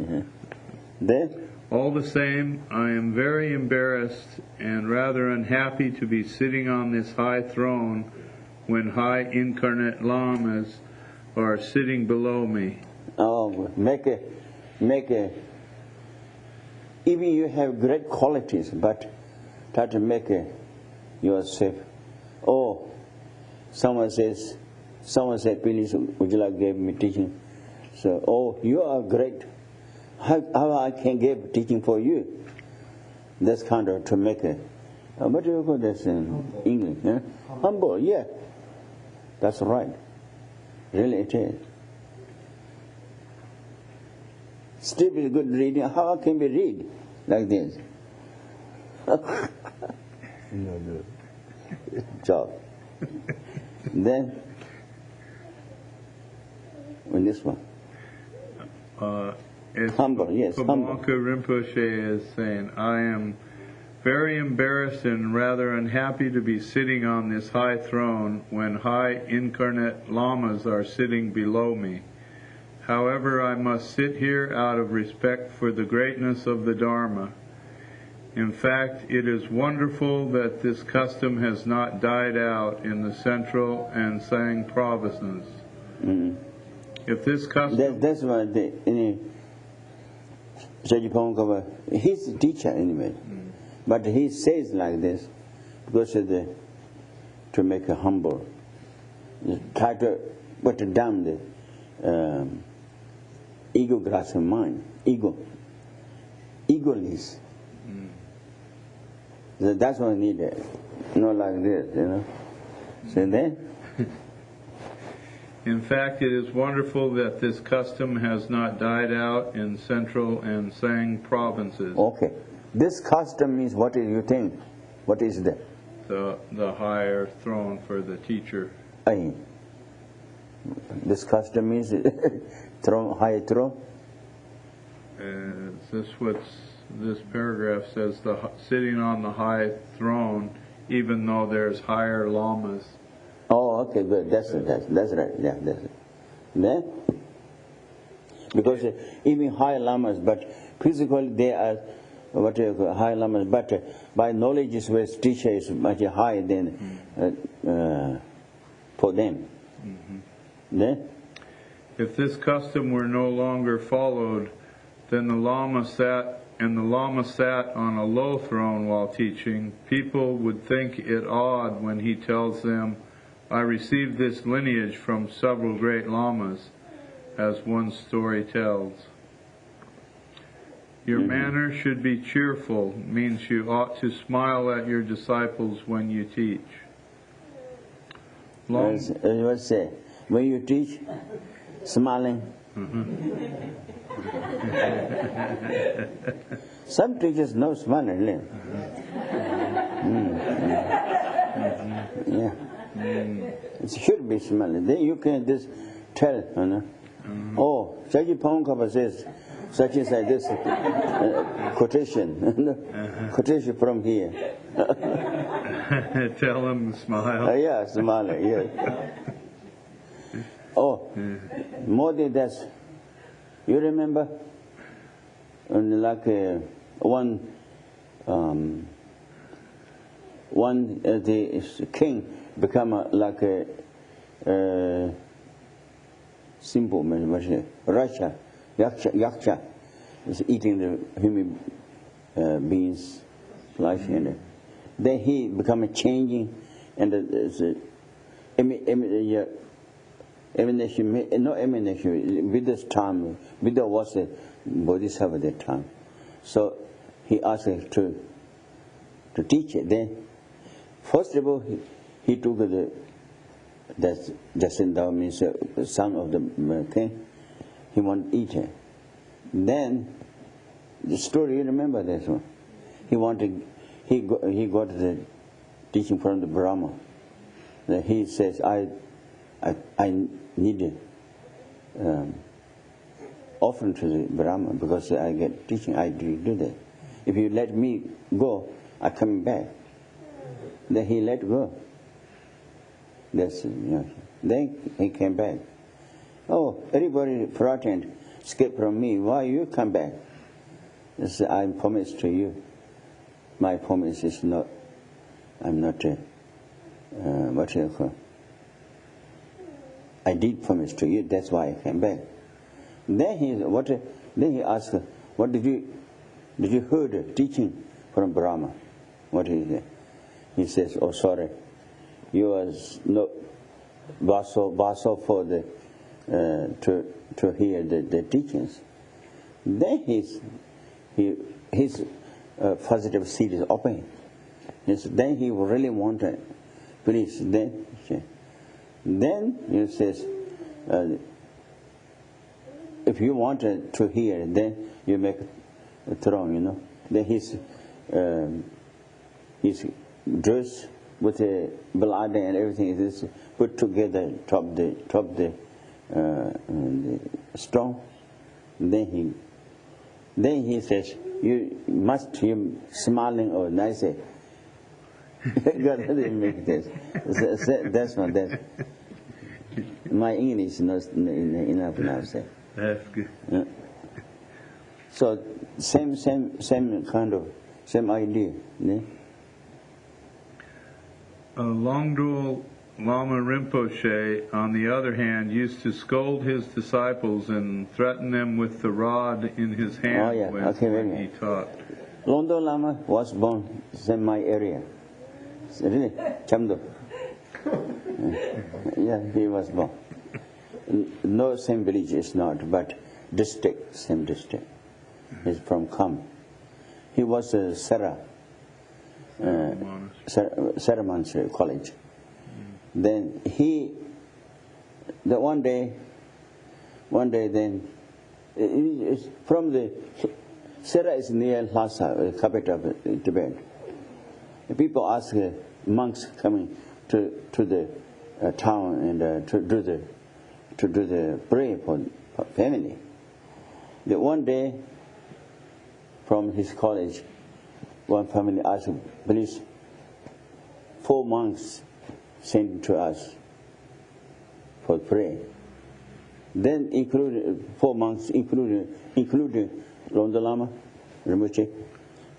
Then? All the same, I am very embarrassed and rather unhappy to be sitting on this high throne when high incarnate lamas are sitting below me. Oh, make a. Even you have great qualities, but try to make yourself. Oh, someone said, please, would you like to give me teaching? So, oh, you are great. How I can give teaching for you? That's kind of to make a. What do you call this in English? Yeah? Humble, yeah. That's right. Really it is. Still is good reading. How can we read like this? Job. Then, in this one. Humble, yes, humble. Pamonka Rinpoche is saying, I am very embarrassed and rather unhappy to be sitting on this high throne when high incarnate lamas are sitting below me. However, I must sit here out of respect for the greatness of the Dharma. In fact, it is wonderful that this custom has not died out in the central and Sang provinces. If this custom... That's why he's a teacher anyway. But he says like this because of to make a humble. Try to put down the ego grasping mind. Egoless. That's what I need. Not like this, So then... In fact, it is wonderful that this custom has not died out in central and Sang provinces. Okay. This custom means what do you think? What is that? The higher throne for the teacher. This custom means throne, higher throne? Is this what's this paragraph says sitting on the high throne, even though there's higher lamas. Oh, okay, good. That's right. Yeah, that's it. Then, because even high lamas, but physically they are what you call high lamas, but by knowledge is where teacher is much higher than for them. Then, if this custom were no longer followed, then the Lama sat on a low throne while teaching. People would think it odd when he tells them, I received this lineage from several great Lamas, as one story tells. Your manner should be cheerful, means you ought to smile at your disciples when you teach. Let's say, when you teach, smiling. Some teachers no smiling. Yeah. It should be smiling. Then you can just tell, oh, Chaji Pongkapa says such and such this quotation, quotation from here. Tell them to smile. Yeah, smiling. Yeah. Oh, more than that, you remember, like one the king become like a simple Russia, Yaksha is eating the human beings' life, and then he become a changing, and emanation, no emanation, with this time, Buddha was a bodhisattva at that time. So he asked to teach it. Then, first of all, he took that's Jasindao means son of the king. He wanted to eat it. Then, the story, you remember this one? He got the teaching from the Brahma. Then he says, I need offering to the Brahma because I get teaching. I do that. If you let me go, I come back. Then he let go. Then he came back. Oh, everybody frightened, escape from me. Why you come back? I promise to you. My promise is not. I'm not. What you call? I did promise to you. That's why I came back. Then he asked, "What did you heard teaching from Brahma? What is it?" He says, "Oh, sorry, you was no baso for the to hear the teachings." Then his positive seed is open. Then he really wanted, please. Then he says, if you wanted to hear, then you make a throne, Then his dress with the blood and everything is put together, top the stone. Then he says, you smiling or nice. God didn't make this. That's not that. My English is not enough now. That's good. So same idea. Longdul Lama Rinpoche, on the other hand, used to scold his disciples and threaten them with the rod in his hand when he taught. Longdul Lama was born in my area. Really? Chamdo. Yeah, he was born. No, same village is not, but district, same district. He's from Kham. He was a Sarah Monastery College. Then one day then, it's from the Sarah is near Lhasa, the capital of Tibet. The people ask monks coming to the town and to do the prayer for family. One day from his college, one family asked, please, 4 monks sent to us for prayer. Then included 4 monks, including London Lama, Rinpoche.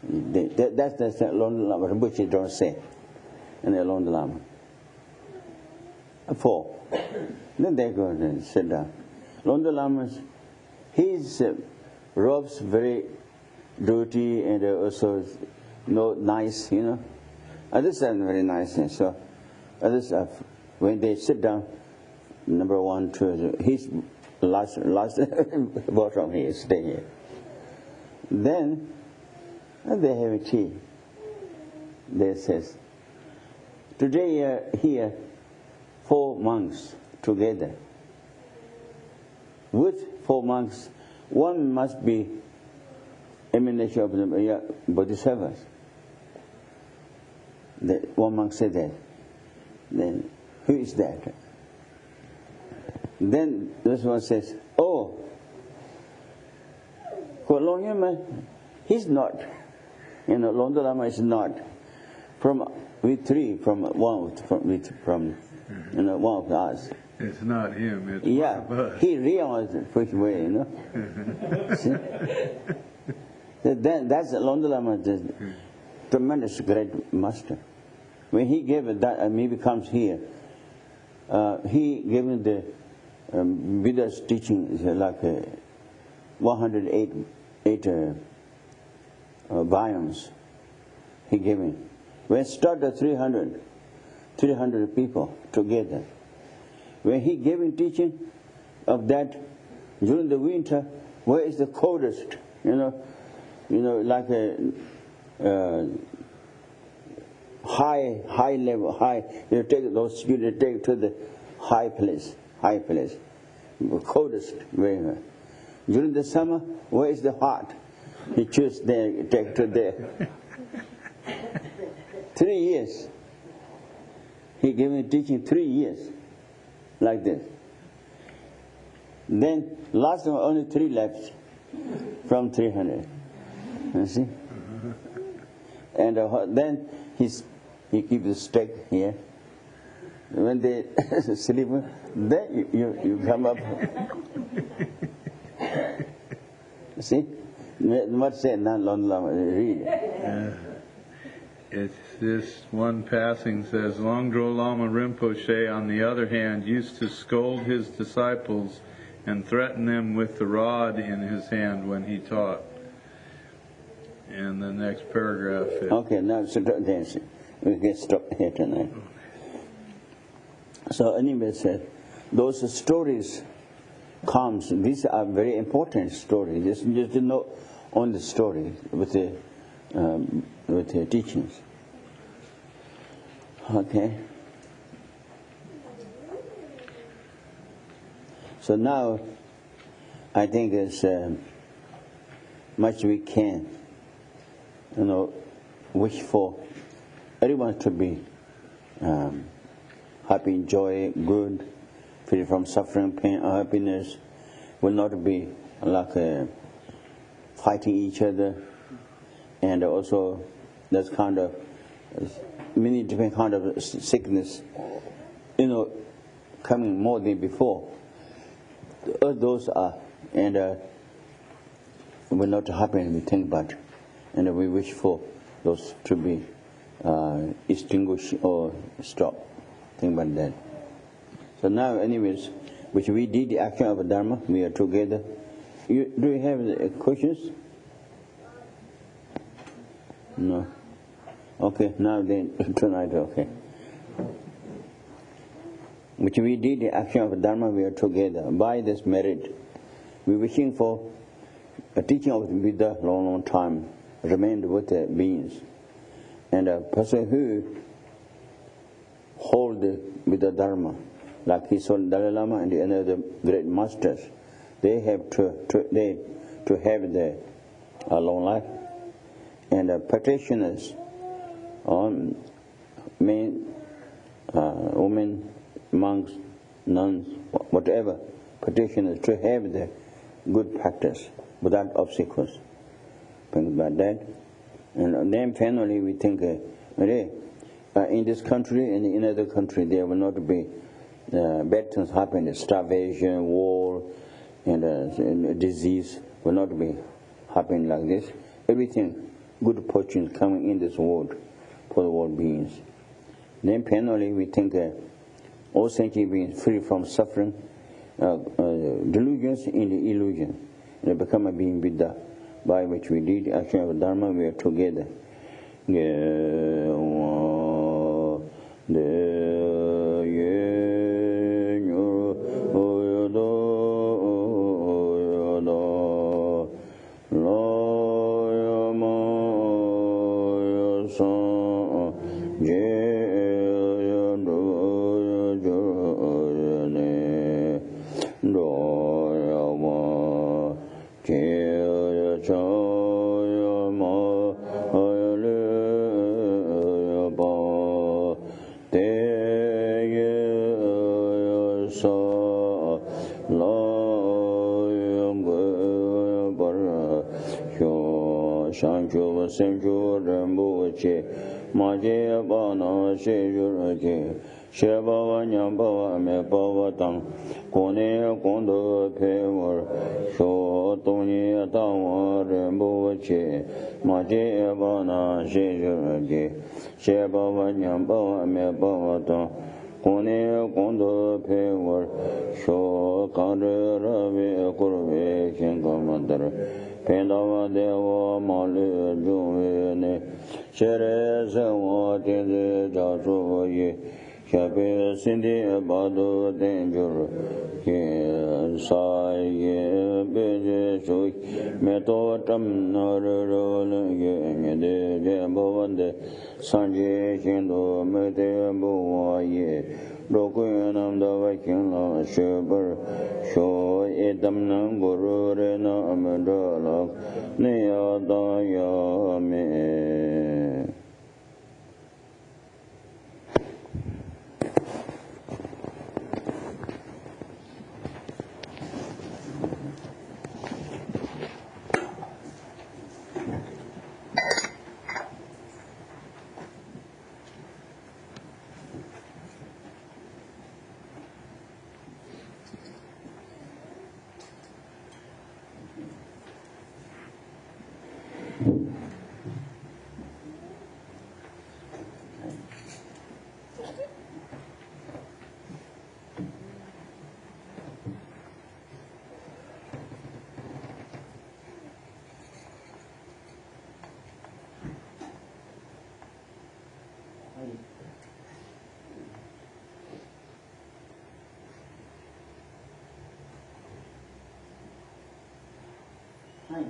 That's London Lama, Rinpoche don't say, and then London Lama. 4. Then they go and sit down. London Lama, his robes very dirty and also not nice, you know. Others are very nice. So others are, when they sit down, number 1, 2, his last bottom here, stay here. Then they have a tea. They says, today here 4 monks together. With 4 monks, one must be emanation of the bodhisattvas. One monk said that. Then, who is that? Then this one says, oh, he's not. You know, London Lama is not. We 3, from one of us. It's not him, it's one of us. He realized it which way, you know. Then that's London Lama, the tremendous great master. When he gave it that, maybe comes here, he gave me the Buddha's teaching, like 108 volumes. He gave me. When it started 300 people together. When he gave me teaching of that during the winter, where is the coldest? You know, like a high level. You take those students, take to the high place, coldest. Very. During the summer, where is the hot? He choose there, take to there. 3 years. He gave me teaching 3 years, like this. Then last one, only 3 left from 300. You see? And then he keep the stick here. When they sleep, then you come up. See? What say now, read. It's this one passing says, Longdro Lama Rinpoche, on the other hand, used to scold his disciples and threaten them with the rod in his hand when he taught. And the next paragraph is... Okay, now so we can stop here tonight. So anyway, those stories comes, these are very important stories. Just not on the story with the teachings. Okay. So now, I think it's much we can, wish for everyone to be happy, joy, good, free from suffering, pain, or happiness, will not be like fighting each other, and also there's kind of many different kind of sickness, coming more than before. Those are, and will not happen, we think, but, and we wish for those to be extinguished or stopped, think about that. So now, anyways, which we did the action of Dharma, we are together. Do you have questions? No. Okay, now then, tonight, okay. Which we did the action of Dharma, we are together. By this merit, we wishing for a teaching of the Buddha long time, remained with the beings. And a person who hold the Buddha Dharma, like his own Dalai Lama and the other great masters, they have to have the long life. And practitioners, men, women, monks, nuns, whatever, practitioners, to have the good practice without obstacles. happens about that. And then finally we think, in this country and in other country there will not be bad things happen, starvation, war, and disease will not be happening like this. Everything, good fortune coming in this world for the world beings. Then finally we think all sentient beings free from suffering, delusions in the illusion, and they become a being Buddha, by which we did action of Dharma, we are together. Senju Rambu Che Maje Bana Shejur Che Shebawa Nyambawa Me Bawa Tang Kone Kondo Pewar Sho Tony Tawa Rambu Che Maje Bana Shejur Che Shebawa Nyambawa Me Bawa Tang Kone Kondo Pewar Sho Kandre Ravi Kurve Shinkamandar Pendava Deva Malu Juvene Shere Sewa Tende Jasu Ye Shape Sindi Badu Denjur Ke Sai Ye Beje Sui Meto Tam Narul Ye Mede Jambavande Sanje Shindo Mede Buwa Ye Rokuyanam Dava Kinla Shubar Sho Edam Nanguru Rena Amandala Niyadaya Me. Hi.